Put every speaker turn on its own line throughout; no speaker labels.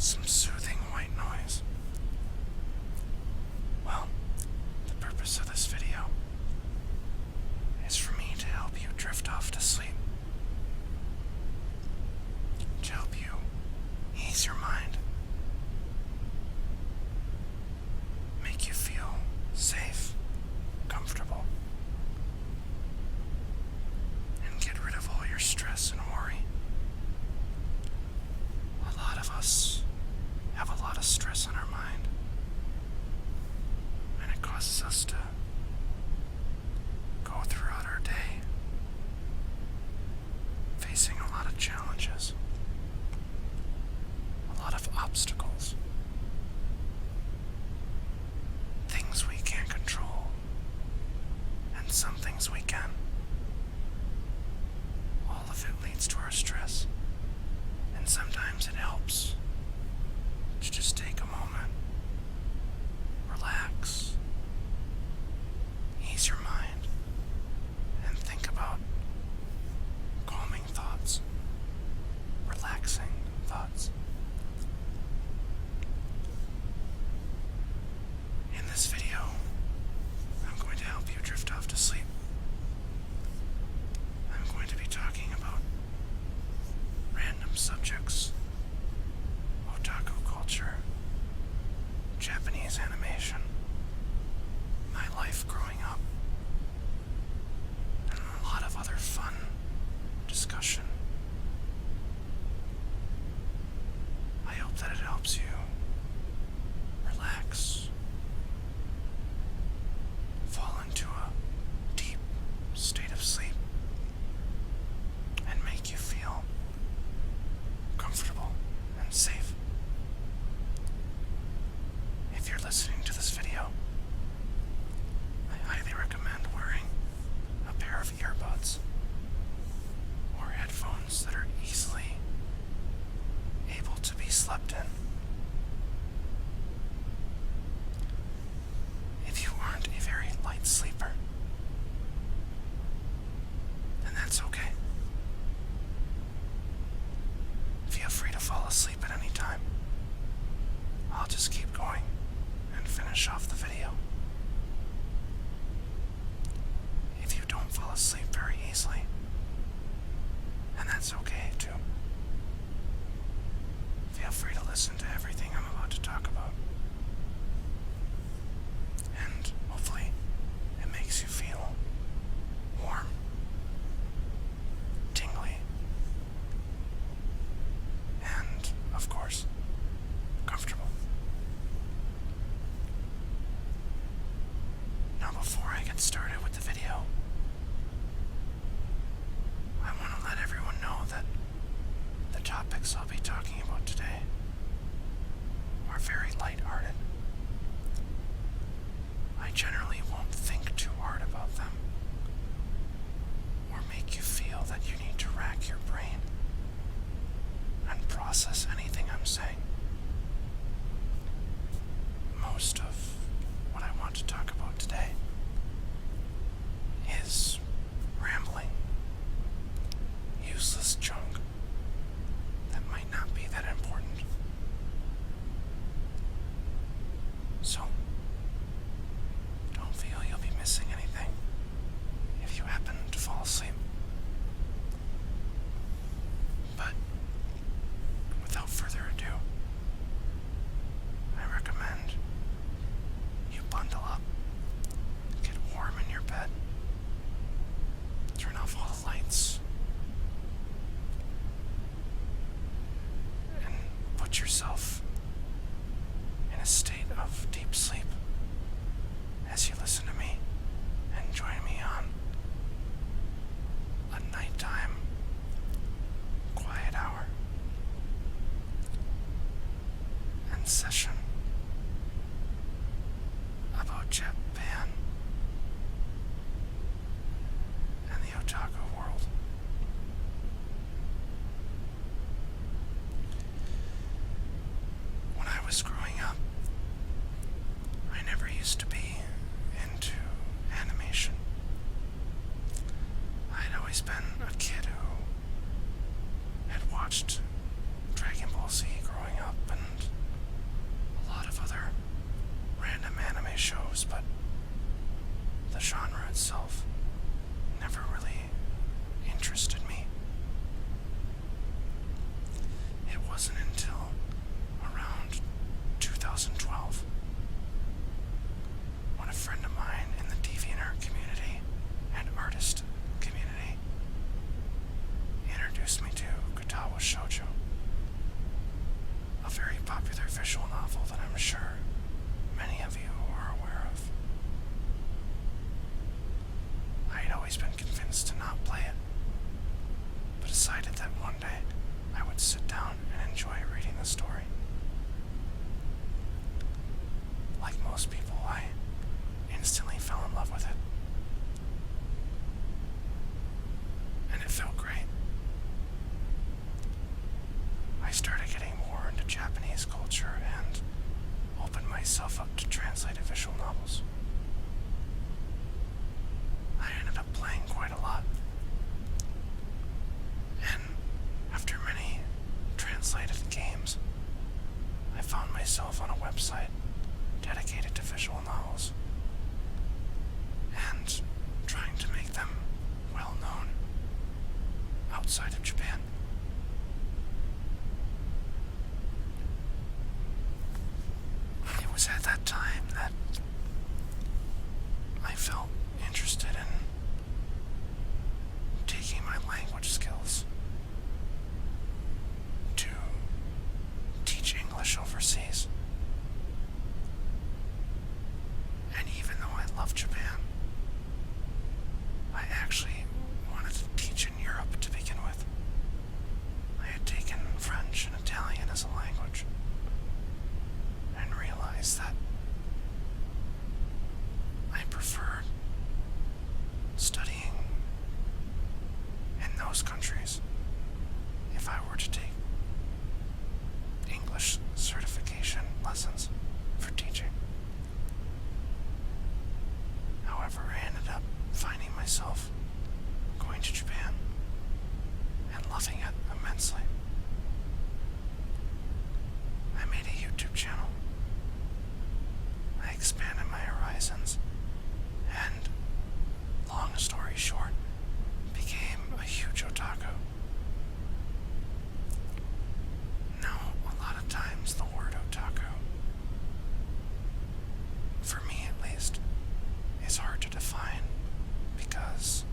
some soothing white noise. Well, the purpose of this video is for me to help you drift off to sleep, to help you ease your mind, make you feel safe, comfortable, and get rid of all your stress and worry. A lot of us have a lot of stress on our mind, and it causes us to go throughout our day facing a lot of challenges, a lot of obstacles, things we can't control, and some things we can. All of it leads to our stress, and sometimes it helps to just take a moment, relax, ease your mind, and think about calming thoughts, relaxing thoughts. In this video, I'm going to help you drift off to sleep. I'm going to be talking about random subjects, otaku culture, Japanese animation, my life growing up, and a lot of other fun discussion. I hope that it helps you relax, fall into a deep state of sleep, and make you feel comfortable and safe. If you're listening to this video, I highly recommend wearing a pair of earbuds or headphones that are easily able to be slept in. If you aren't a very light sleeper, then that's okay. Feel free to fall asleep at any time. I'll just keep going and finish off the video. If you don't fall asleep very easily, and that's okay too, feel free to listen to everything I'm about to talk about. And hopefully it makes you feel warm, tingly, and, of course, comfortable. Now, before I get started with the video, I want to let everyone know that the topics I'll be talking about today are very lighthearted. I generally won't think too hard about them or make you feel that you need to rack your brain and process anything I'm saying. Most of what I want to talk about today is rambling, useless junk that might not be that important. So, don't feel you'll be missing anything if you happen to fall asleep. But, without further ado, I recommend you bundle up, get warm in your bed, turn off all the lights, and put yourself in a state of deep sleep as you listen to me and join me on a nighttime quiet hour and session about Japan and the otaku world. When I was growing up, I never used to be into animation. I'd always been a kid who had watched Dragon Ball Z growing up and popular visual novel that I'm sure many of you are aware of. I had always been convinced to not play it, but decided that one day I would sit down and enjoy reading the story. Like most people, I instantly fell in love with it. And it felt great. I started getting more into Japanese culture and opened myself up to translated visual novels. I ended up playing quite a lot. And after many translated games, I found myself on a website dedicated to visual novels and trying to make them well known outside of Japan. It was at that time that I felt interested in taking my language skills to teach English overseas. And even though I love Japan, I actually wanted to teach in Europe to begin with. I had taken French and Italian as a language and realized that I preferred studying in those countries if I were to take English certification lessons for teaching. However, I ended up finding myself going to Japan and loving it immensely. I made a YouTube channel. I expanded my horizons and, long story short, became a huge otaku. Now, a lot of times the word otaku, for me at least, is hard to define because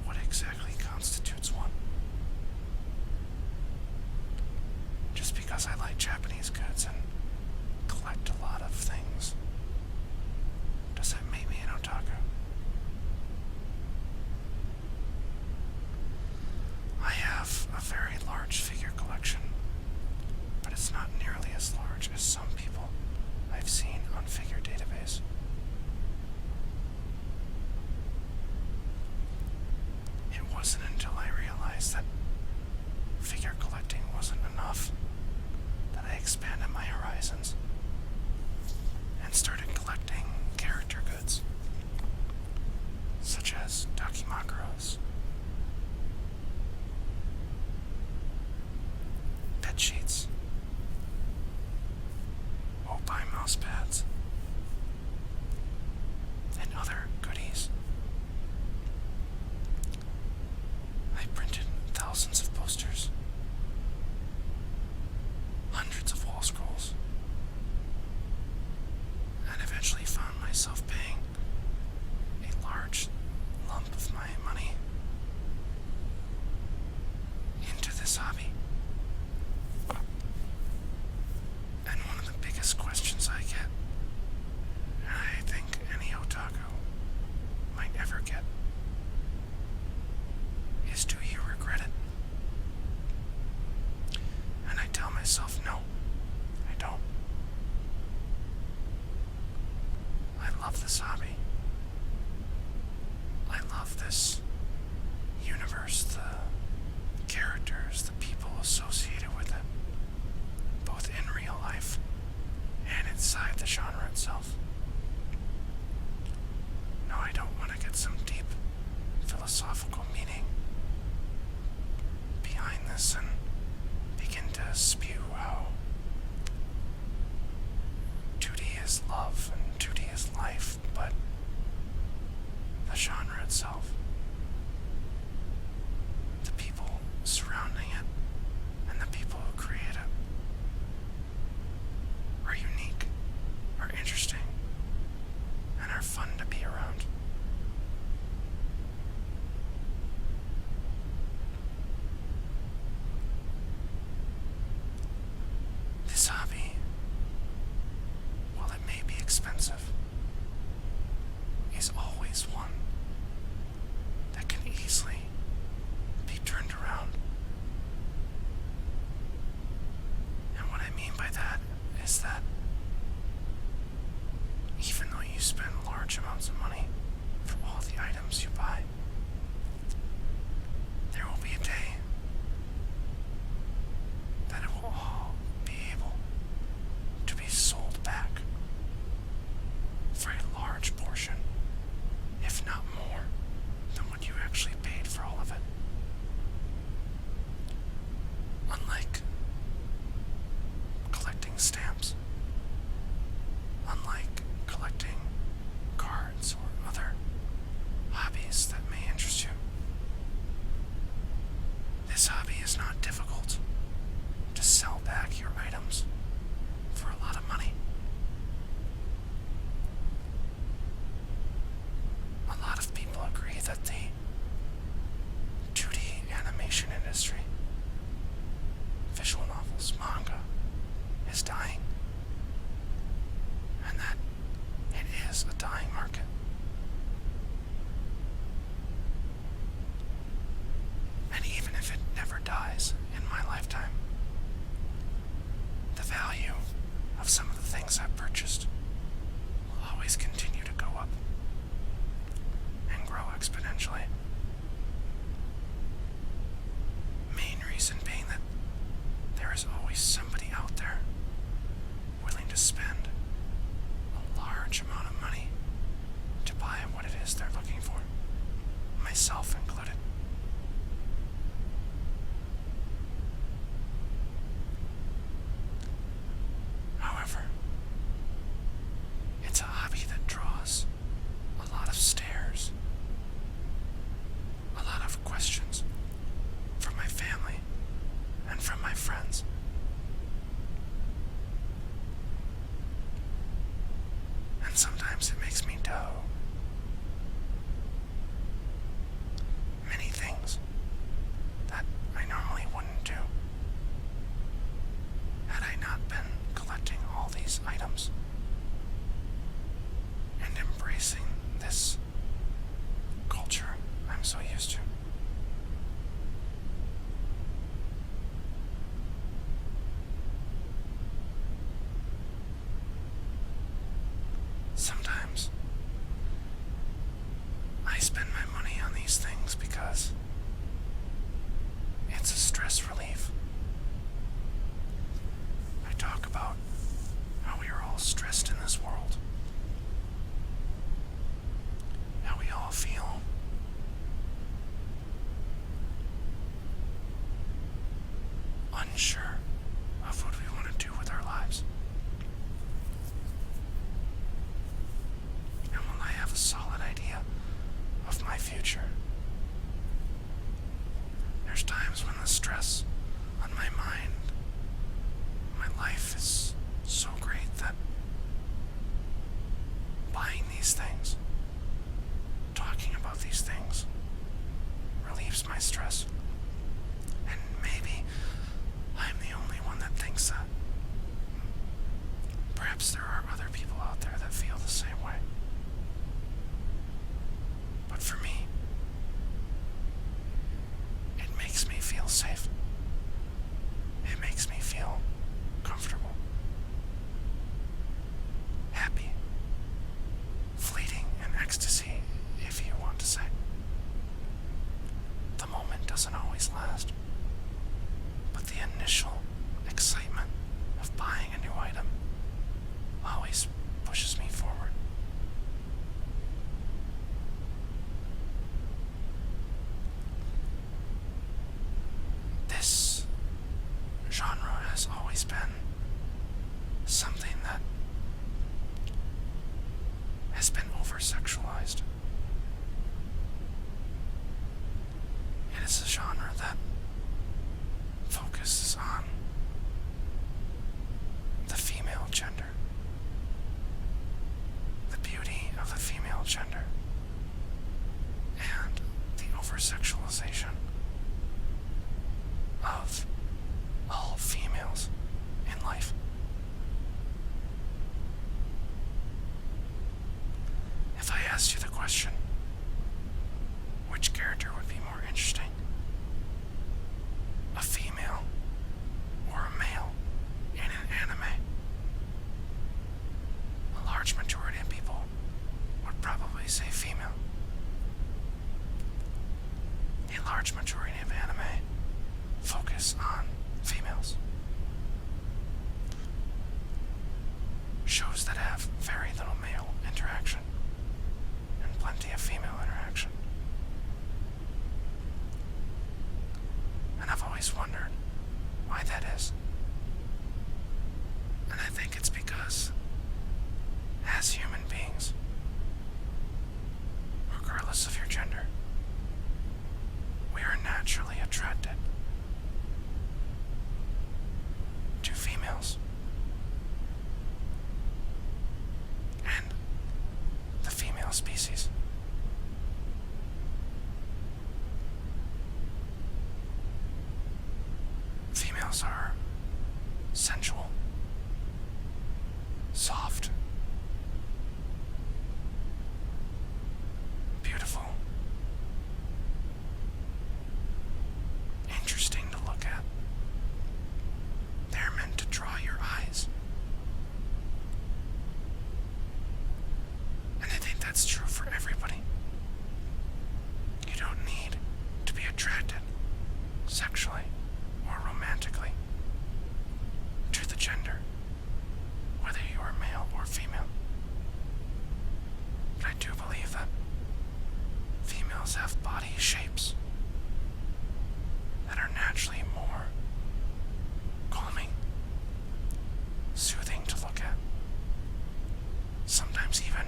what exactly constitutes one? Just because I like Japanese goods and collect a lot of things, does that make me an otaku? I have a very large figure collection, but it's not nearly as large as some people I've seen on Figure Database. It wasn't until I realized that figure collecting wasn't enough that I expanded my horizons and started collecting character goods, such as dakimakuras, bed sheets, Opie mouse pads, and other goodies. I printed thousands of posters, hundreds of wall scrolls, and eventually found myself paying a large lump of my money into this hobby. And one of the biggest questions I get, and I think any otaku might ever get, is, do you regret it? And I tell myself, no, I don't. I love this hobby. I love this universe, the characters, the people associated with it, both in real life and inside the genre itself. No, I don't want to get some deep philosophical meaning behind this and begin to spew how 2D is love and 2D is life, but the genre itself, the people surrounding it, and the people who create it are unique, are interesting, and are fun to be around. that is that even though you spend large amounts of money for all the items you buy, there will be a day that it will all be able to be sold back for a large portion, if not more, than what you actually paid for all of it. Unlike collecting stamps, unlike collecting cards or other hobbies that may interest you, this hobby is not difficult to sell back your items for a lot of money. A lot of people agree that the 2D animation industry, visual novels, manga, is dying, and that it is a dying market. And even if it never dies in my lifetime, the value of some of the things I've purchased will always continue to go up and grow exponentially. Main reason being that there is always somebody out there willing to spend a large amount of money to buy what it is they're looking for, myself included. However, it's a hobby that draws a lot of stares, a lot of questions from my family and from my friends. And sometimes it makes me do many things that I normally wouldn't do had I not been collecting all these items and embracing this culture I'm so used to. Sometimes I spend my money on these things because it's a stress relief. I talk about how we are all stressed in this world, how we all feel unsure of what we want to do with our lives. And when I have a solid idea of my future, there's times when the stress on my mind, my life is so great that buying these things, talking about these things, relieves my stress. And maybe I'm the only one that thinks that. Perhaps there are other people out there that feel the same way. But for me, it makes me feel safe. It makes me feel comfortable, happy, fleeting in ecstasy, if you want to say. The moment doesn't always last, but the initial excitement of buying a new item always pushes me forward. This genre has always been something that has been over-sexualized. It is a genre that focuses on the female gender, the beauty of the female gender, and the over-sexualization of all females in life. If I asked you the question, which character would be more interesting, a female or a male in an anime, or female. But I do believe that females have body shapes that are naturally more calming, soothing to look at. Sometimes even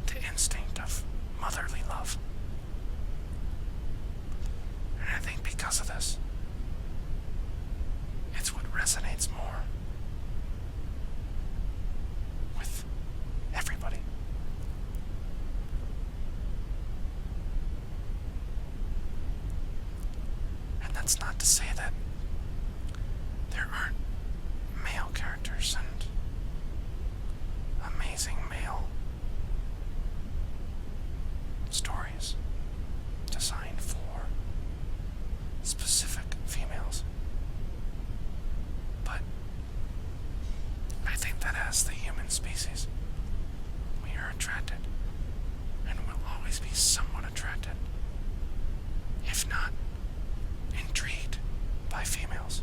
the instinct of motherly love. And I think because of this, it's what resonates more with everybody. And that's not to say that there aren't male characters and amazing male stories designed for specific females. But I think that as the human species, we are attracted and will always be somewhat attracted, if not intrigued, by females.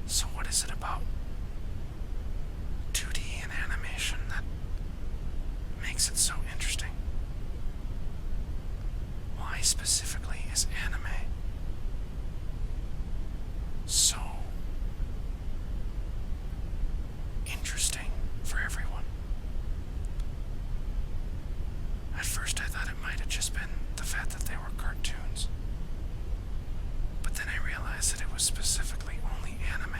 So what is it about 2D and animation that makes it so interesting? Why specifically is anime so interesting for everyone? At first I thought it might have just been the fact that they were cartoons. But then I realized that it was specifically only anime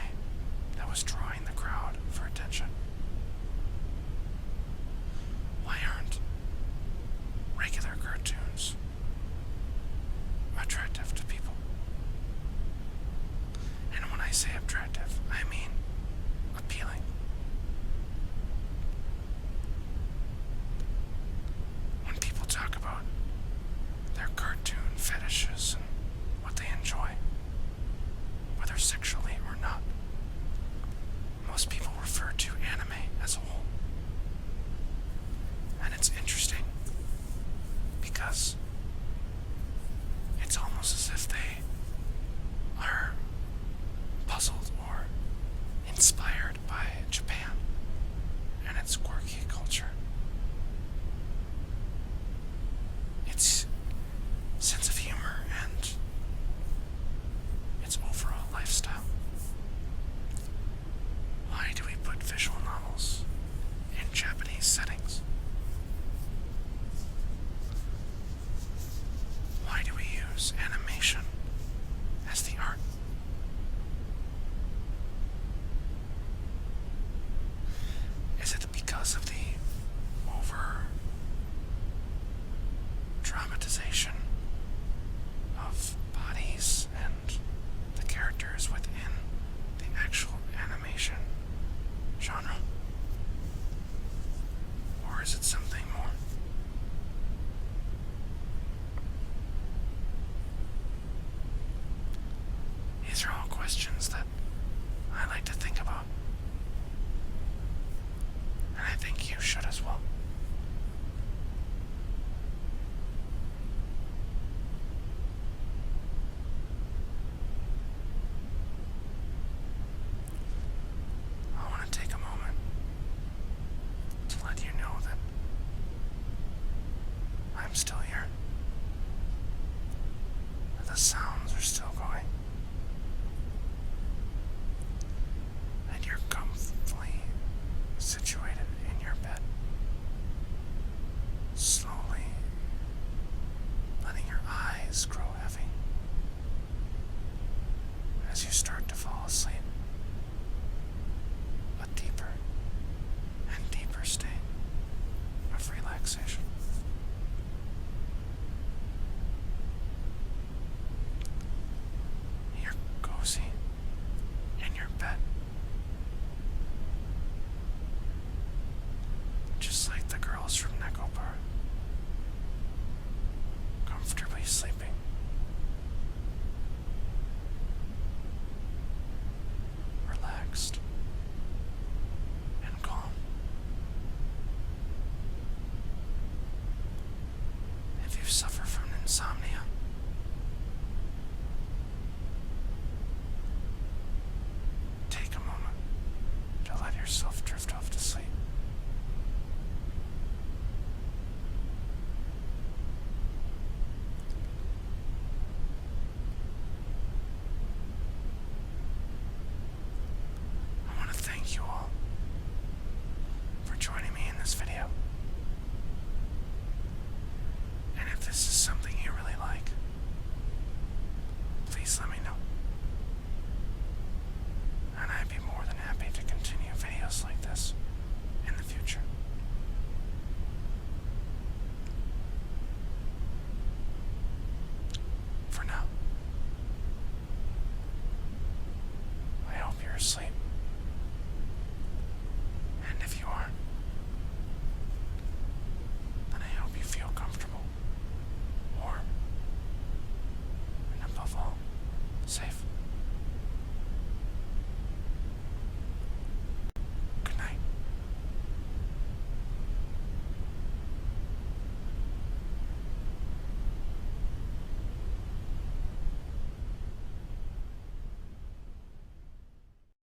that was drawing the crowd for attention. Why aren't regular cartoons attractive to people? And when I say attractive, I mean appealing. When people talk about their cartoon fetishes and what they enjoy, whether sexually or not, most people refer to anime as a whole. And it's interesting because it's almost as if they are puzzled or inspired by Japan and its quirky culture, its sense of humor, and its overall lifestyle. Why do we put visual novels in Japanese settings? Why do we use animation as the art? Is it because of the over dramatization of bodies and the characters within the actual animation genre? Or is it something more? These are all questions that I like to think about. And I think you should as well. I want to take a moment to let you know that I'm still here. That the sounds are still going. And you're comfortably situated in your bed. Slowly letting your eyes grow